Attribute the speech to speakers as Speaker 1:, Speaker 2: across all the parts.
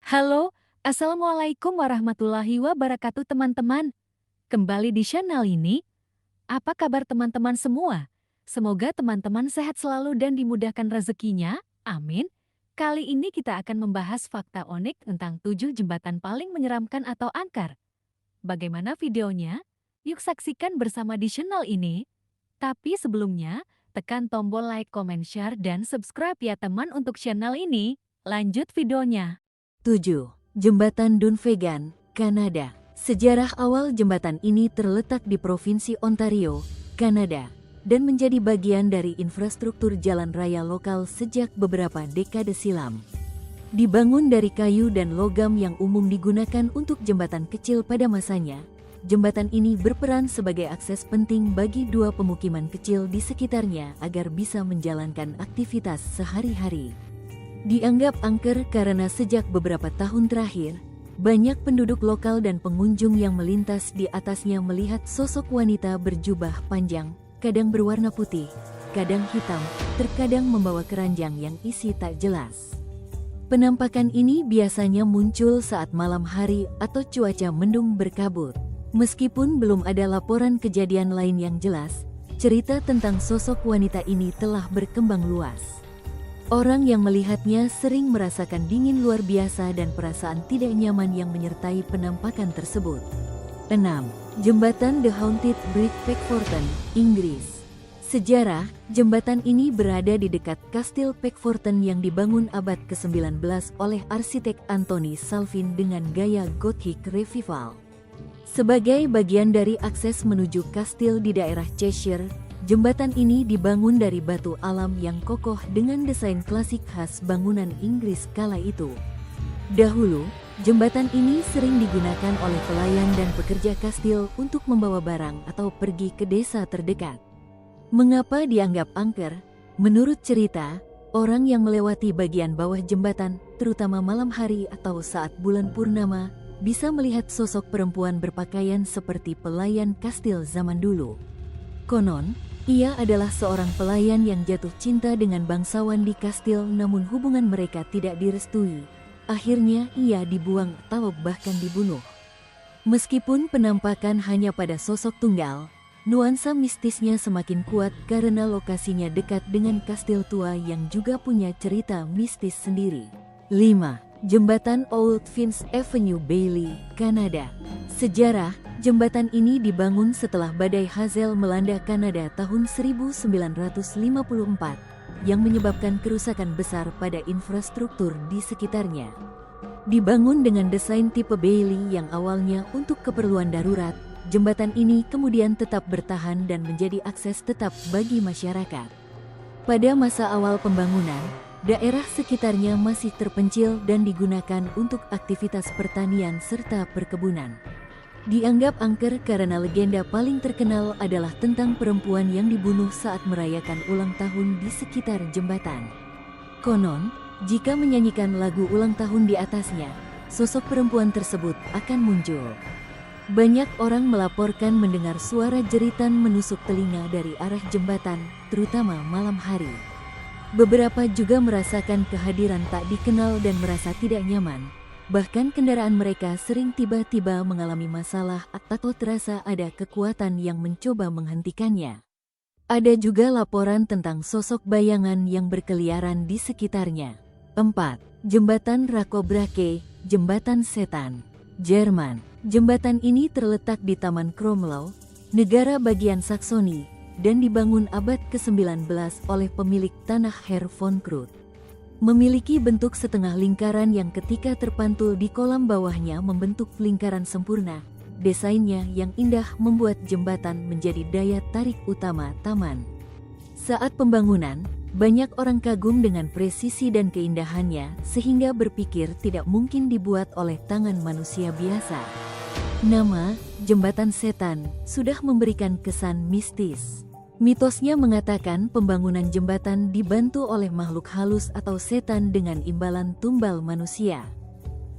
Speaker 1: Halo, Assalamualaikum warahmatullahi wabarakatuh teman-teman. Kembali di channel ini, apa kabar teman-teman semua? Semoga teman-teman sehat selalu dan dimudahkan rezekinya, amin. Kali ini kita akan membahas fakta unik tentang 7 jembatan paling menyeramkan atau angker. Bagaimana videonya? Yuk saksikan bersama di channel ini. Tapi sebelumnya, tekan tombol like, comment, share, dan subscribe ya teman untuk channel ini. Lanjut videonya.
Speaker 2: 7. Jembatan Dunvegan, Kanada. Sejarah awal jembatan ini terletak di Provinsi Ontario, Kanada, dan menjadi bagian dari infrastruktur jalan raya lokal sejak beberapa dekade silam. Dibangun dari kayu dan logam yang umum digunakan untuk jembatan kecil pada masanya, jembatan ini berperan sebagai akses penting bagi dua pemukiman kecil di sekitarnya agar bisa menjalankan aktivitas sehari-hari. Dianggap angker karena sejak beberapa tahun terakhir, banyak penduduk lokal dan pengunjung yang melintas di atasnya melihat sosok wanita berjubah panjang, kadang berwarna putih, kadang hitam, terkadang membawa keranjang yang isi tak jelas. Penampakan ini biasanya muncul saat malam hari atau cuaca mendung berkabut. Meskipun belum ada laporan kejadian lain yang jelas, cerita tentang sosok wanita ini telah berkembang luas. Orang yang melihatnya sering merasakan dingin luar biasa dan perasaan tidak nyaman yang menyertai penampakan tersebut. 6. Jembatan The Haunted Bridge, Peckforton, Inggris. Sejarah, jembatan ini berada di dekat Kastil Peckforton yang dibangun abad ke-19 oleh arsitek Anthony Salvin dengan gaya Gothic Revival. Sebagai bagian dari akses menuju kastil di daerah Cheshire, jembatan ini dibangun dari batu alam yang kokoh dengan desain klasik khas bangunan Inggris kala itu. Dahulu, jembatan ini sering digunakan oleh pelayan dan pekerja kastil untuk membawa barang atau pergi ke desa terdekat. Mengapa dianggap angker? Menurut cerita, orang yang melewati bagian bawah jembatan, terutama malam hari atau saat bulan purnama, bisa melihat sosok perempuan berpakaian seperti pelayan kastil zaman dulu. Konon, ia adalah seorang pelayan yang jatuh cinta dengan bangsawan di kastil, namun hubungan mereka tidak direstui. Akhirnya ia dibuang atau bahkan dibunuh. Meskipun penampakan hanya pada sosok tunggal, nuansa mistisnya semakin kuat karena lokasinya dekat dengan kastil tua yang juga punya cerita mistis sendiri. 5. Jembatan Old Finch Avenue, Bailey, Kanada. Sejarah, jembatan ini dibangun setelah badai Hazel melanda Kanada tahun 1954 yang menyebabkan kerusakan besar pada infrastruktur di sekitarnya. Dibangun dengan desain tipe Bailey yang awalnya untuk keperluan darurat, jembatan ini kemudian tetap bertahan dan menjadi akses tetap bagi masyarakat. Pada masa awal pembangunan, daerah sekitarnya masih terpencil dan digunakan untuk aktivitas pertanian serta perkebunan. Dianggap angker karena legenda paling terkenal adalah tentang perempuan yang dibunuh saat merayakan ulang tahun di sekitar jembatan. Konon, jika menyanyikan lagu ulang tahun di atasnya, sosok perempuan tersebut akan muncul. Banyak orang melaporkan mendengar suara jeritan menusuk telinga dari arah jembatan, terutama malam hari. Beberapa juga merasakan kehadiran tak dikenal dan merasa tidak nyaman. Bahkan kendaraan mereka sering tiba-tiba mengalami masalah atau terasa ada kekuatan yang mencoba menghentikannya. Ada juga laporan tentang sosok bayangan yang berkeliaran di sekitarnya. 4. Jembatan Rakobrake, Jembatan Setan, Jerman. Jembatan ini terletak di Taman Kromlau, negara bagian Saksoni, dan dibangun abad ke-19 oleh pemilik tanah Herr von Krut. Memiliki bentuk setengah lingkaran yang ketika terpantul di kolam bawahnya membentuk lingkaran sempurna. Desainnya yang indah membuat jembatan menjadi daya tarik utama taman. Saat pembangunan, banyak orang kagum dengan presisi dan keindahannya sehingga berpikir tidak mungkin dibuat oleh tangan manusia biasa. Nama, Jembatan Setan, sudah memberikan kesan mistis. Mitosnya mengatakan pembangunan jembatan dibantu oleh makhluk halus atau setan dengan imbalan tumbal manusia.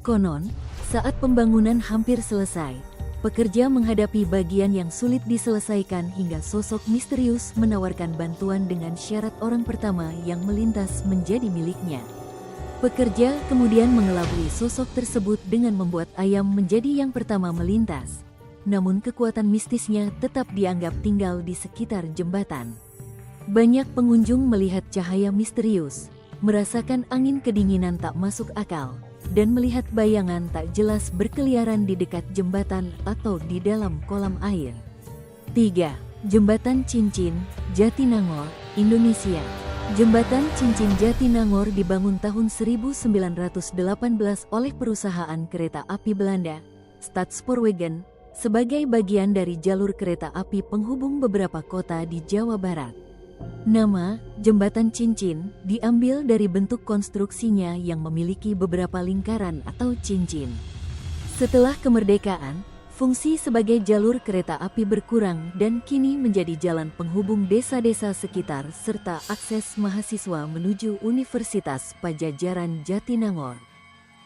Speaker 2: Konon, saat pembangunan hampir selesai, pekerja menghadapi bagian yang sulit diselesaikan hingga sosok misterius menawarkan bantuan dengan syarat orang pertama yang melintas menjadi miliknya. Pekerja kemudian mengelabui sosok tersebut dengan membuat ayam menjadi yang pertama melintas. Namun kekuatan mistisnya tetap dianggap tinggal di sekitar jembatan. Banyak pengunjung melihat cahaya misterius, merasakan angin kedinginan tak masuk akal, dan melihat bayangan tak jelas berkeliaran di dekat jembatan atau di dalam kolam air. 3. Jembatan Cincin, Jatinangor, Indonesia. Jembatan Cincin Jatinangor dibangun tahun 1918 oleh perusahaan kereta api Belanda, Stadspoorwegen, sebagai bagian dari jalur kereta api penghubung beberapa kota di Jawa Barat. Nama Jembatan Cincin diambil dari bentuk konstruksinya yang memiliki beberapa lingkaran atau cincin. Setelah kemerdekaan, fungsi sebagai jalur kereta api berkurang dan kini menjadi jalan penghubung desa-desa sekitar serta akses mahasiswa menuju Universitas Padjadjaran Jatinangor.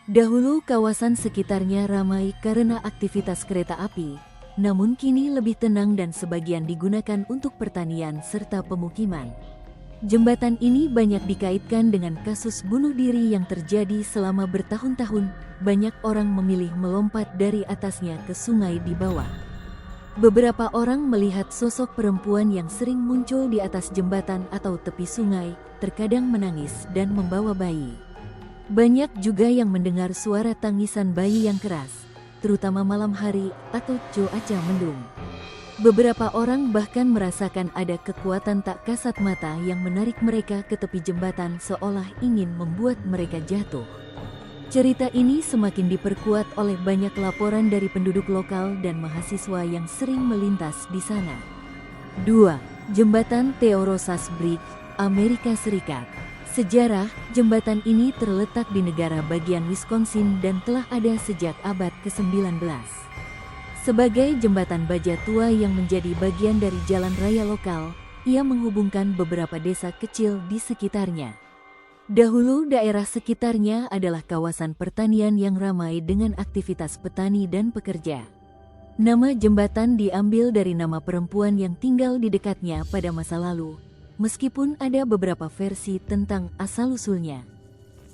Speaker 2: Dahulu kawasan sekitarnya ramai karena aktivitas kereta api, namun kini lebih tenang dan sebagian digunakan untuk pertanian serta pemukiman. Jembatan ini banyak dikaitkan dengan kasus bunuh diri yang terjadi selama bertahun-tahun. Banyak orang memilih melompat dari atasnya ke sungai di bawah. Beberapa orang melihat sosok perempuan yang sering muncul di atas jembatan atau tepi sungai, terkadang menangis dan membawa bayi. Banyak juga yang mendengar suara tangisan bayi yang keras, terutama malam hari atau cuaca mendung. Beberapa orang bahkan merasakan ada kekuatan tak kasat mata yang menarik mereka ke tepi jembatan seolah ingin membuat mereka jatuh. Cerita ini semakin diperkuat oleh banyak laporan dari penduduk lokal dan mahasiswa yang sering melintas di sana. 2. Jembatan Theorosas Bridge, Amerika Serikat. Sejarah, jembatan ini terletak di negara bagian Wisconsin dan telah ada sejak abad ke-19. Sebagai jembatan baja tua yang menjadi bagian dari jalan raya lokal, ia menghubungkan beberapa desa kecil di sekitarnya. Dahulu daerah sekitarnya adalah kawasan pertanian yang ramai dengan aktivitas petani dan pekerja. Nama jembatan diambil dari nama perempuan yang tinggal di dekatnya pada masa lalu, meskipun ada beberapa versi tentang asal-usulnya.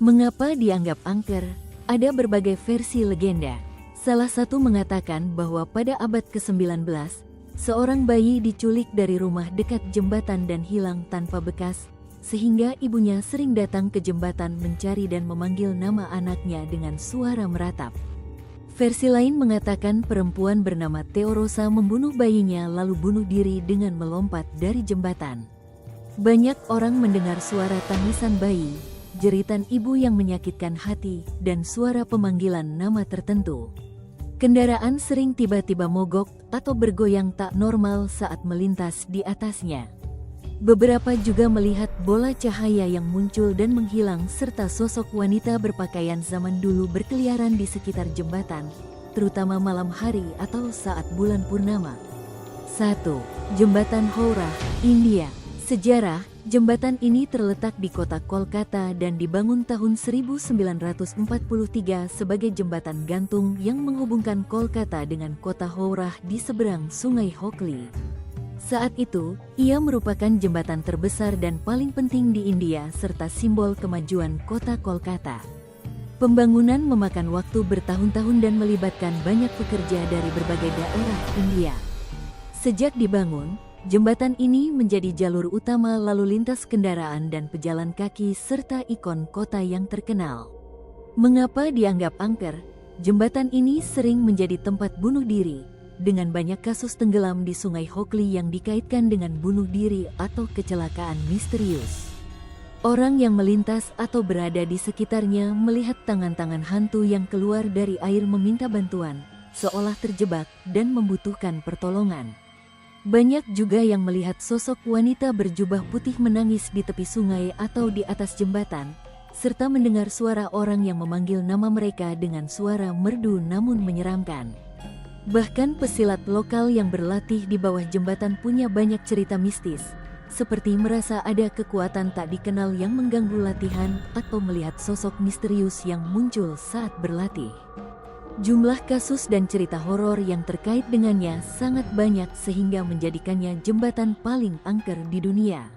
Speaker 2: Mengapa dianggap angker? Ada berbagai versi legenda. Salah satu mengatakan bahwa pada abad ke-19, seorang bayi diculik dari rumah dekat jembatan dan hilang tanpa bekas, sehingga ibunya sering datang ke jembatan mencari dan memanggil nama anaknya dengan suara meratap. Versi lain mengatakan perempuan bernama Theorosa membunuh bayinya lalu bunuh diri dengan melompat dari jembatan. Banyak orang mendengar suara tangisan bayi, jeritan ibu yang menyakitkan hati, dan suara pemanggilan nama tertentu. Kendaraan sering tiba-tiba mogok atau bergoyang tak normal saat melintas di atasnya. Beberapa juga melihat bola cahaya yang muncul dan menghilang serta sosok wanita berpakaian zaman dulu berkeliaran di sekitar jembatan, terutama malam hari atau saat bulan purnama. 1. Jembatan Howrah, India. Sejarah, jembatan ini terletak di kota Kolkata dan dibangun tahun 1943 sebagai jembatan gantung yang menghubungkan Kolkata dengan kota Howrah di seberang sungai Hooghly. Saat itu, ia merupakan jembatan terbesar dan paling penting di India serta simbol kemajuan kota Kolkata. Pembangunan memakan waktu bertahun-tahun dan melibatkan banyak pekerja dari berbagai daerah India. Sejak dibangun, jembatan ini menjadi jalur utama lalu lintas kendaraan dan pejalan kaki serta ikon kota yang terkenal. Mengapa dianggap angker? Jembatan ini sering menjadi tempat bunuh diri, dengan banyak kasus tenggelam di sungai Hooghly yang dikaitkan dengan bunuh diri atau kecelakaan misterius. Orang yang melintas atau berada di sekitarnya melihat tangan-tangan hantu yang keluar dari air meminta bantuan, seolah terjebak dan membutuhkan pertolongan. Banyak juga yang melihat sosok wanita berjubah putih menangis di tepi sungai atau di atas jembatan, serta mendengar suara orang yang memanggil nama mereka dengan suara merdu namun menyeramkan. Bahkan pesilat lokal yang berlatih di bawah jembatan punya banyak cerita mistis, seperti merasa ada kekuatan tak dikenal yang mengganggu latihan atau melihat sosok misterius yang muncul saat berlatih. Jumlah kasus dan cerita horor yang terkait dengannya sangat banyak sehingga menjadikannya jembatan paling angker di dunia.